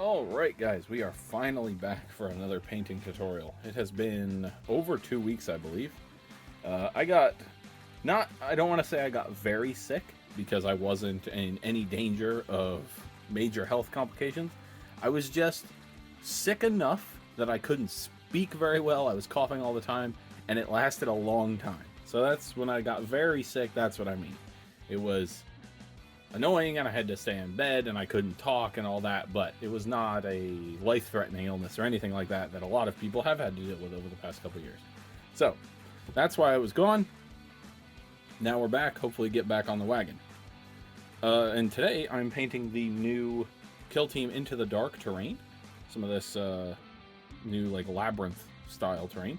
Alright guys, we are finally back for another painting tutorial. It has been over 2 weeks, I believe. I don't want to say I got very sick, because I wasn't in any danger of major health complications. I was just sick enough that I couldn't speak very well, I was coughing all the time, and it lasted a long time. So that's when I got very sick, that's what I mean. It was annoying and I had to stay in bed and I couldn't talk and all that, but it was not a life-threatening illness or anything like that a lot of people have had to deal with over the past couple years. So that's why I was gone. Now we're back, hopefully get back on the wagon. And today I'm painting the new Kill Team Into the Dark terrain. Some of this new like labyrinth style terrain.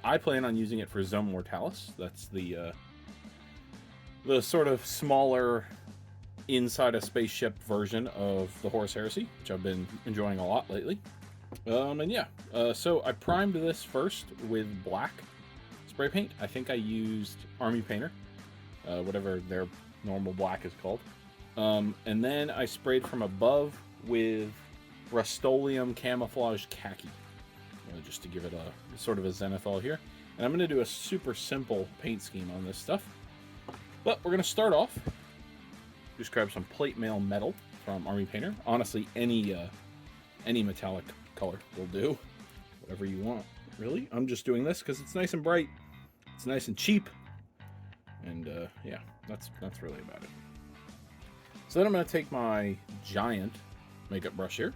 I plan on using it for Zone Mortalis. That's the sort of smaller inside a spaceship version of the Horus Heresy, which I've been enjoying a lot lately. So I primed this first with black spray paint. I think I used Army Painter, whatever their normal black is called. And then I sprayed from above with Rust-Oleum Camouflage Khaki, just to give it a sort of a zenithal here. And I'm going to do a super simple paint scheme on this stuff. But we're going to start off. Just grab some plate mail metal from Army Painter. Honestly, any metallic color will do. Whatever you want, really. I'm just doing this because it's nice and bright. It's nice and cheap. And yeah, that's really about it. So then I'm going to take my giant makeup brush here.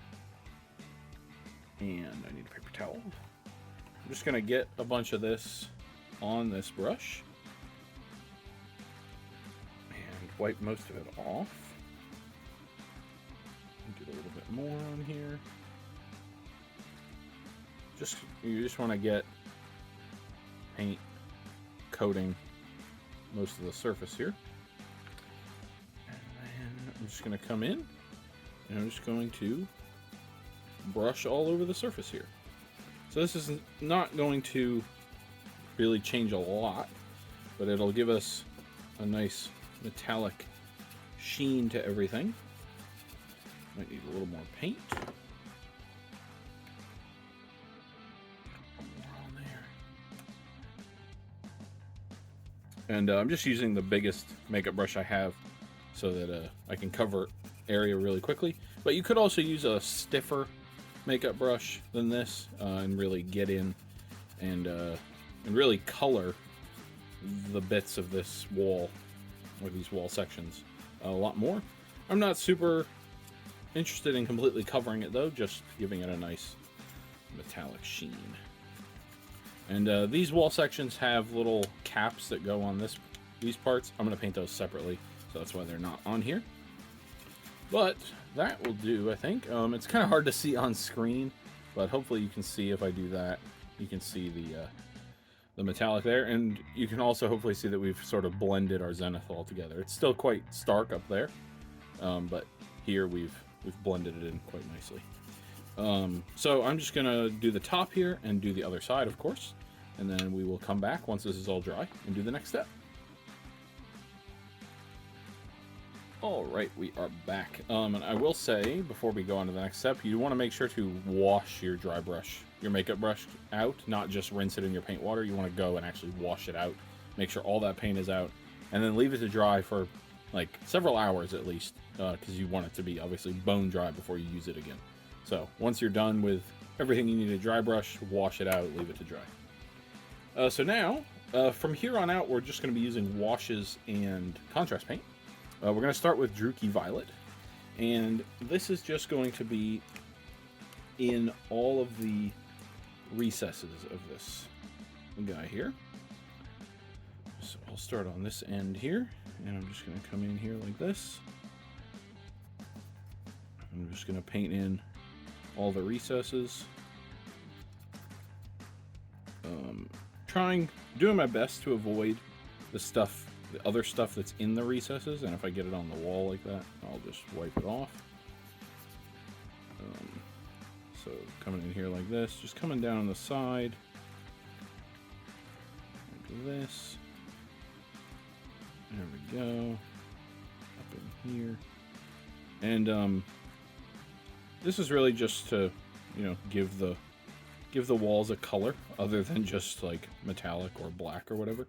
And I need a paper towel. I'm just going to get a bunch of this on this brush. Wipe most of it off. Get a little bit more on here. You just want to get paint coating most of the surface here. And then I'm just going to come in and I'm just going to brush all over the surface here. So this is not going to really change a lot, but it'll give us a nice metallic sheen to everything. Might need a little more paint. More on there. And I'm just using the biggest makeup brush I have so that I can cover area really quickly. But you could also use a stiffer makeup brush than this and really get in and really color the bits of this wall, or these wall sections, a lot more. I'm not super interested in completely covering it though, just giving it a nice metallic sheen. And these wall sections have little caps that go on these parts. I'm going to paint those separately, so that's why they're not on here. But that will do, I think. It's kind of hard to see on screen, but hopefully you can see if I do that. You can see the metallic there, and you can also hopefully see that we've sort of blended our zenithal together. It's still quite stark up there, but here we've blended it in quite nicely. So I'm just gonna do the top here and do the other side, of course, and then we will come back once this is all dry and do the next step. All right, we are back. And I will say, before we go on to the next step, you want to make sure to wash your dry brush, your makeup brush out, not just rinse it in your paint water. You want to go and actually wash it out, make sure all that paint is out, and then leave it to dry for like several hours at least, because you want it to be obviously bone dry before you use it again. So once you're done with everything you need to dry brush, wash it out, leave it to dry. So now, from here on out, we're just going to be using washes and contrast paint. We're going to start with Druchii Violet, and this is just going to be in all of the recesses of this guy here. So I'll start on this end here, and I'm just going to come in here like this. I'm just going to paint in all the recesses. Doing my best to avoid the other stuff that's in the recesses, and if I get it on the wall like that, I'll just wipe it off. So coming in here like this, just coming down on the side, like this. There we go. Up in here. And this is really just to, you know, give the walls a color other than just like metallic or black or whatever.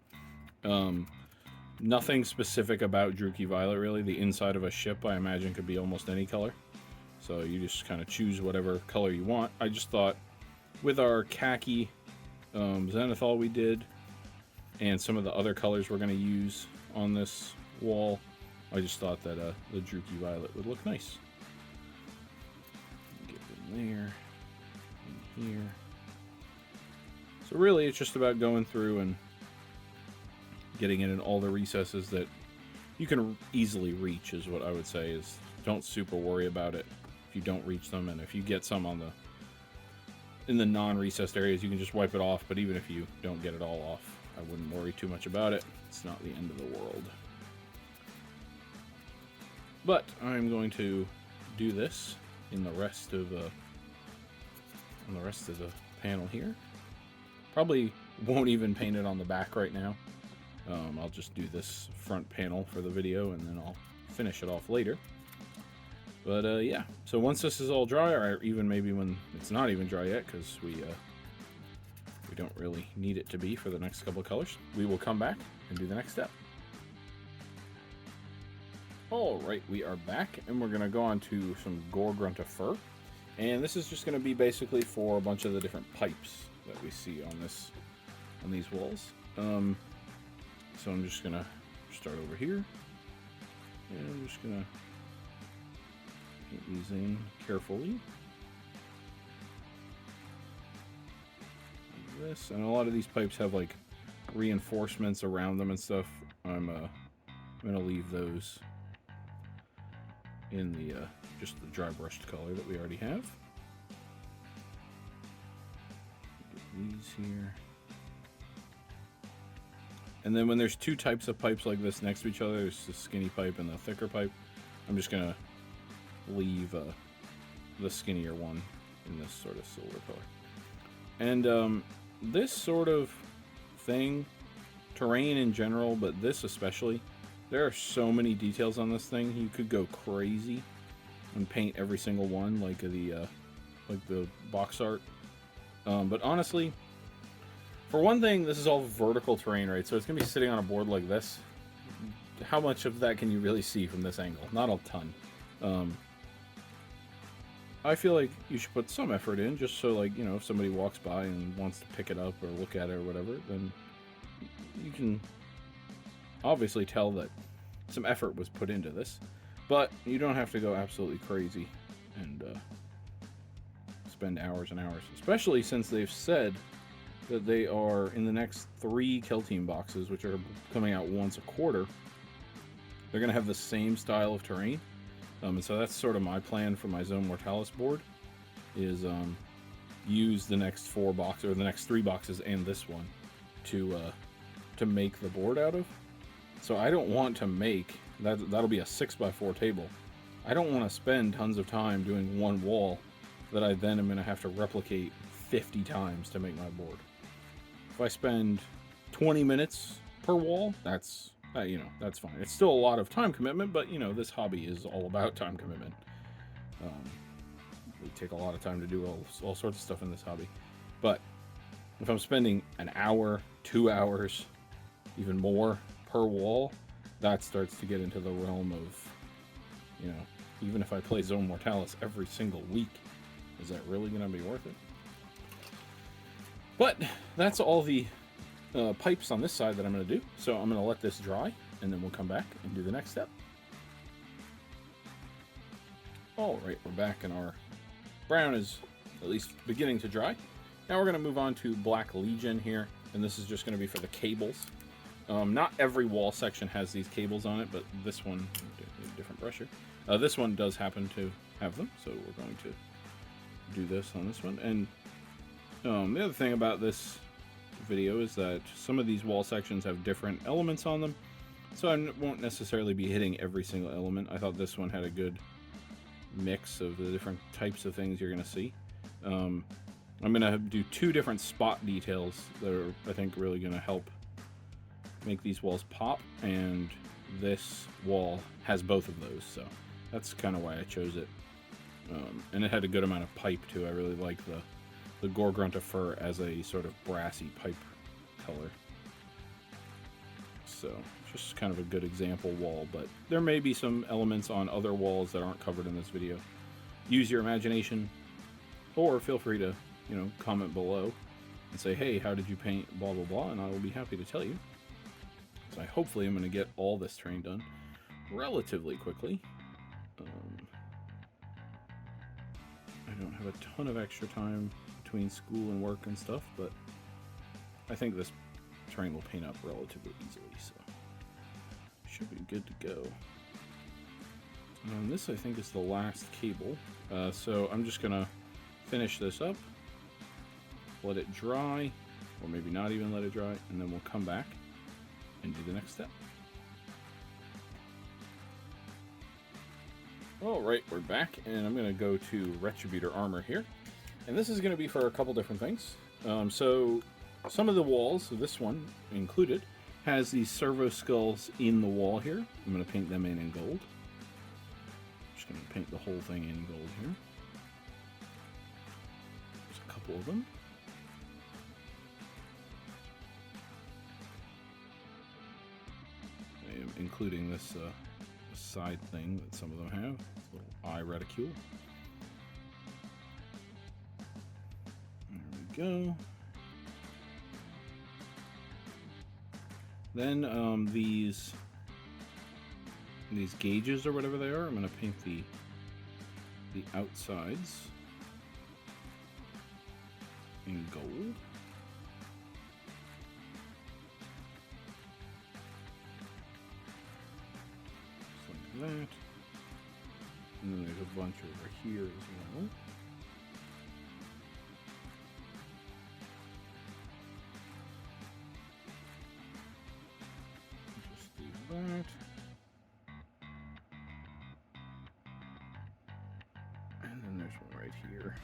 Nothing specific about Druchii Violet really. The inside of a ship, I imagine, could be almost any color. So you just kind of choose whatever color you want. I just thought with our khaki zenithal we did, and some of the other colors we're going to use on this wall, I just thought that the Druchii Violet would look nice. Get in there, in here. So really, it's just about going through and getting it in all the recesses that you can easily reach, is what I would say. Is don't super worry about it if you don't reach them, and if you get some on in the non-recessed areas, you can just wipe it off. But even if you don't get it all off, I wouldn't worry too much about it. It's not the end of the world. But I'm going to do this in the rest of the panel here. Probably won't even paint it on the back right now. I'll just do this front panel for the video, and then I'll finish it off later. But yeah, so once this is all dry, or even maybe when it's not even dry yet, because we don't really need it to be for the next couple of colors, we will come back and do the next step. Alright, we are back, and we're going to go on to some Gore-Grunta fur. And this is just going to be basically for a bunch of the different pipes that we see on these walls. So I'm just going to start over here, and I'm just going to paint these in carefully. Like this, and a lot of these pipes have like reinforcements around them and stuff. I'm going to leave those in the just the dry brushed color that we already have. Get these here. And then when there's two types of pipes like this next to each other, there's the skinny pipe and the thicker pipe, I'm just going to leave the skinnier one in this sort of silver color. And this sort of thing, terrain in general, but this especially, there are so many details on this thing. You could go crazy and paint every single one like the box art. But honestly, for one thing, this is all vertical terrain, right? So it's going to be sitting on a board like this. How much of that can you really see from this angle? Not a ton. I feel like you should put some effort in, just so, like, you know, if somebody walks by and wants to pick it up or look at it or whatever, then you can obviously tell that some effort was put into this. But you don't have to go absolutely crazy and spend hours and hours, especially since they've said that they are in the next 3 Kill Team boxes, which are coming out once a quarter. They're going to have the same style of terrain. And so that's sort of my plan for my Zone Mortalis board, is use the next 4 boxes, or the next 3 boxes and this one, to make the board out of. So I don't want to make, that'll be a 6x4 table. I don't want to spend tons of time doing one wall that I then am going to have to replicate 50 times to make my board. If I spend 20 minutes per wall, that's that's fine. It's still a lot of time commitment, but you know, this hobby is all about time commitment. We take a lot of time to do all sorts of stuff in this hobby. But if I'm spending an hour, 2 hours, even more per wall, that starts to get into the realm of, you know, even if I play Zone Mortalis every single week, is that really going to be worth it? But that's all the pipes on this side that I'm going to do. So I'm going to let this dry, and then we'll come back and do the next step. All right, we're back, and our brown is at least beginning to dry. Now we're going to move on to Black Legion here, and this is just going to be for the cables. Not every wall section has these cables on it, but this one, different brush here. This one does happen to have them, so we're going to do this on this one. And the other thing about this video is that some of these wall sections have different elements on them, so I won't necessarily be hitting every single element. I thought this one had a good mix of the different types of things you're going to see. I'm going to do 2 different spot details that are, I think, really going to help make these walls pop, and this wall has both of those, so that's kind of why I chose it. And it had a good amount of pipe too. I really like the Gorgrunta fur as a sort of brassy pipe color. So just kind of a good example wall, but there may be some elements on other walls that aren't covered in this video. Use your imagination, or feel free to, you know, comment below and say, hey, how did you paint blah blah blah, and I will be happy to tell you. So hopefully I'm going to get all this terrain done relatively quickly. I don't have a ton of extra time between school and work and stuff, but I think this terrain will paint up relatively easily, so should be good to go. And this, I think, is the last cable, so I'm just gonna finish this up, let it dry, or maybe not even let it dry, and then we'll come back and do the next step. Alright, we're back, and I'm going to go to Retributor Armor here. And this is going to be for a couple different things. So, some of the walls, so this one included, has these servo skulls in the wall here. I'm going to paint them in gold. Just going to paint the whole thing in gold here. There's a couple of them. I am including this side thing that some of them have, this little eye reticule. There we go. Then these gauges or whatever they are, I'm going to paint the outsides in gold. That, and then there's a bunch over here as well. Just do that. And then there's one right here.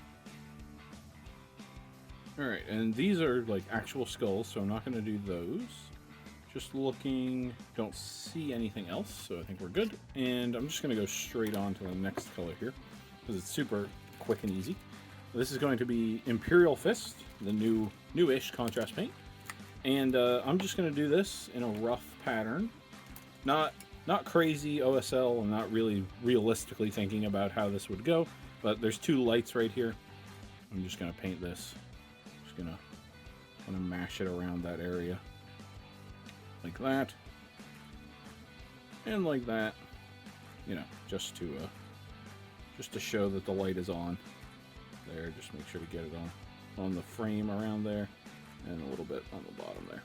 Alright, and these are like actual skulls, so I'm not going to do those. Just looking, don't see anything else, so I think we're good. And I'm just going to go straight on to the next color here, because it's super quick and easy. This is going to be Imperial Fist, the newish contrast paint. And I'm just going to do this in a rough pattern. Not crazy OSL, I'm not really realistically thinking about how this would go, but there's two lights right here. I'm just going to paint this. Just going to kind of mash it around that area. Like that, and like that, you know, just to show that the light is on. There, just make sure to get it on the frame around there, and a little bit on the bottom there.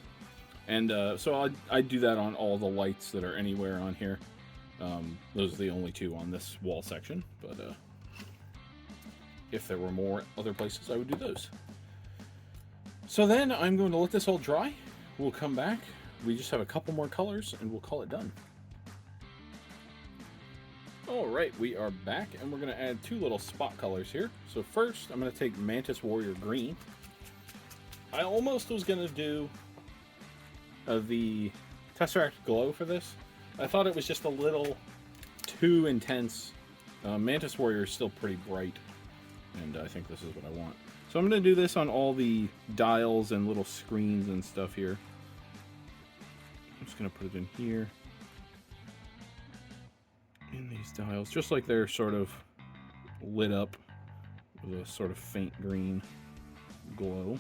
And so I do that on all the lights that are anywhere on here. Those are the only two on this wall section, but if there were more other places, I would do those. So then I'm going to let this all dry. We'll come back. We just have a couple more colors and we'll call it done. Alright, we are back and we're going to add two little spot colors here. So first, I'm going to take Mantis Warrior Green. I almost was going to do the Tesseract Glow for this. I thought it was just a little too intense. Mantis Warrior is still pretty bright, and I think this is what I want. So I'm going to do this on all the dials and little screens and stuff here. I'm just going to put it in here. In these dials, just like they're sort of lit up with a sort of faint green glow.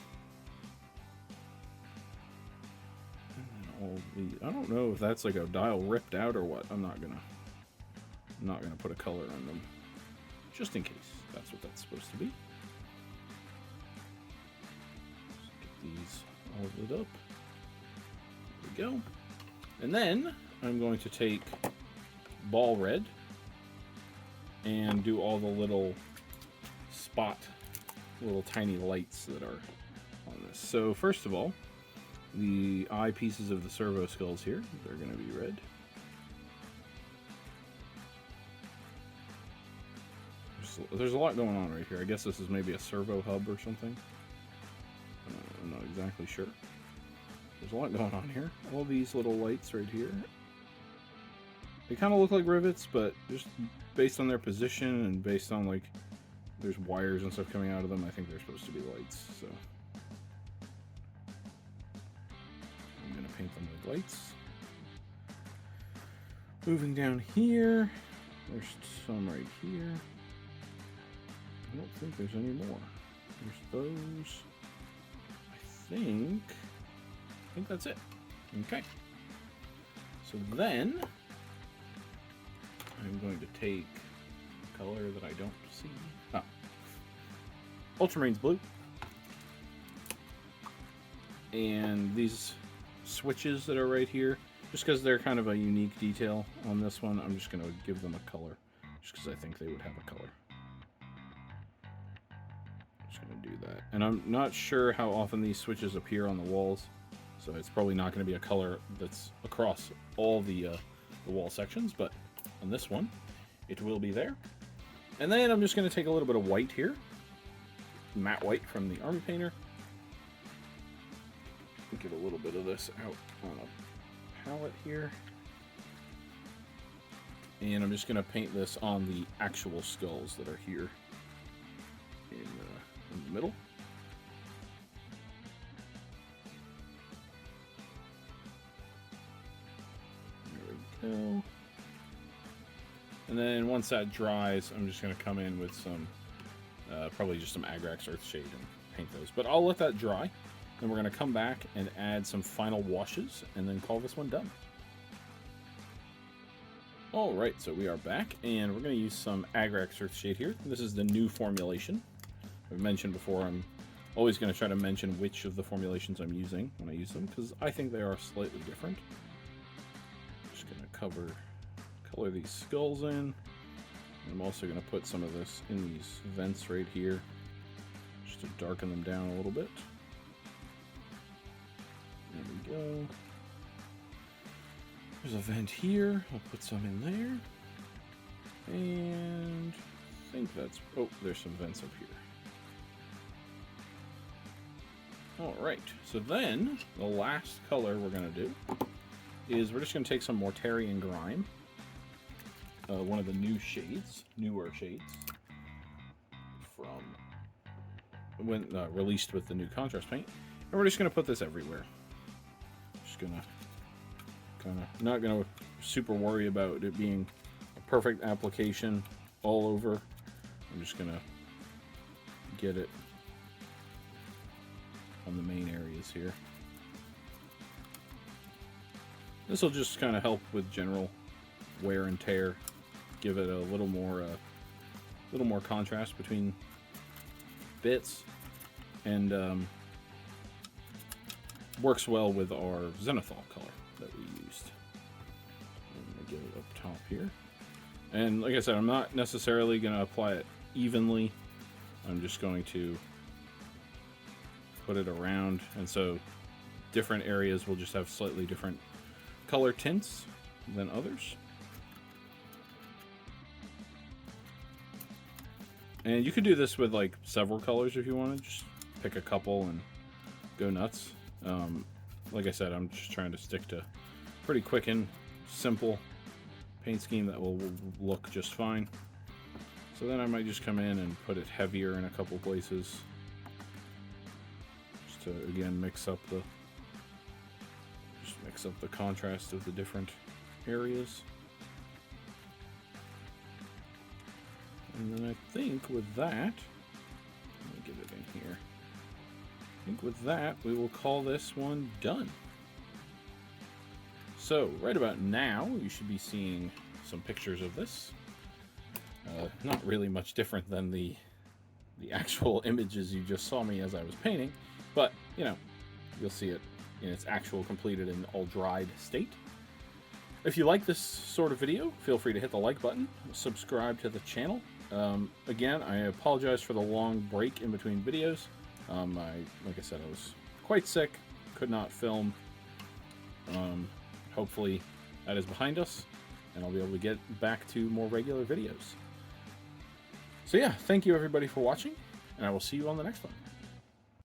And then all the, I don't know if that's like a dial ripped out or what. I'm not gonna put a color on them, just in case that's what that's supposed to be. Just get these all lit up. There we go. And then I'm going to take Ball Red and do all the little little tiny lights that are on this. So first of all, the eye pieces of the servo skulls here, they're going to be red. There's a lot going on right here. I guess this is maybe a servo hub or something. I'm not exactly sure. There's a lot going on here. All these little lights right here. They kind of look like rivets, but just based on their position and based on like there's wires and stuff coming out of them, I think they're supposed to be lights. So I'm gonna paint them with lights. Moving down here, there's some right here. I don't think there's any more. There's those. I think that's it. Okay. So then I'm going to take a color that I don't see. Oh. Ultramarines blue. And these switches that are right here, just because they're kind of a unique detail on this one, I'm just going to give them a color. Just because I think they would have a color. Just going to do that. And I'm not sure how often these switches appear on the walls. So it's probably not going to be a color that's across all the wall sections, but on this one, it will be there. And then I'm just going to take a little bit of white here, matte white from the Army Painter. Get a little bit of this out on a palette here. And I'm just going to paint this on the actual skulls that are here in the middle. And then once that dries, I'm just going to come in with some, probably just some Agrax Earthshade and paint those. But I'll let that dry, and we're going to come back and add some final washes, and then call this one done. Alright, so we are back, and we're going to use some Agrax Earthshade here. This is the new formulation. I've mentioned before, I'm always going to try to mention which of the formulations I'm using when I use them, because I think they are slightly different. Color these skulls in. I'm also going to put some of this in these vents right here, just to darken them down a little bit. There we go. There's a vent here. I'll put some in there. And I think that's... oh, there's some vents up here. Alright, so then the last color we're going to do is we're just going to take some Mortarian Grime, one of the newer shades, from when released with the new contrast paint, and we're just going to put this everywhere. Just going to not going to super worry about it being a perfect application all over. I'm just going to get it on the main areas here. This will just kind of help with general wear and tear, give it a little more contrast between bits, and works well with our Zenithal color that we used. I'm going to get it up top here. And like I said, I'm not necessarily going to apply it evenly. I'm just going to put it around, and so different areas will just have slightly different color tints than others. And you could do this with like several colors if you want to. Just pick a couple and go nuts. Like I said, I'm just trying to stick to pretty quick and simple paint scheme that will look just fine. So then I might just come in and put it heavier in a couple places, just to again mix up the contrast of the different areas. And then I think with that, let me get it in here. I think with that, we will call this one done. So right about now, you should be seeing some pictures of this. Not really much different than the actual images you just saw me as I was painting, but you know, you'll see it in its actual completed and all dried state. If you like this sort of video, feel free to hit the like button, subscribe to the channel. Again, I apologize for the long break in between videos. Like I said, I was quite sick, could not film. Hopefully that is behind us, and I'll be able to get back to more regular videos. So yeah, thank you everybody for watching, and I will see you on the next one.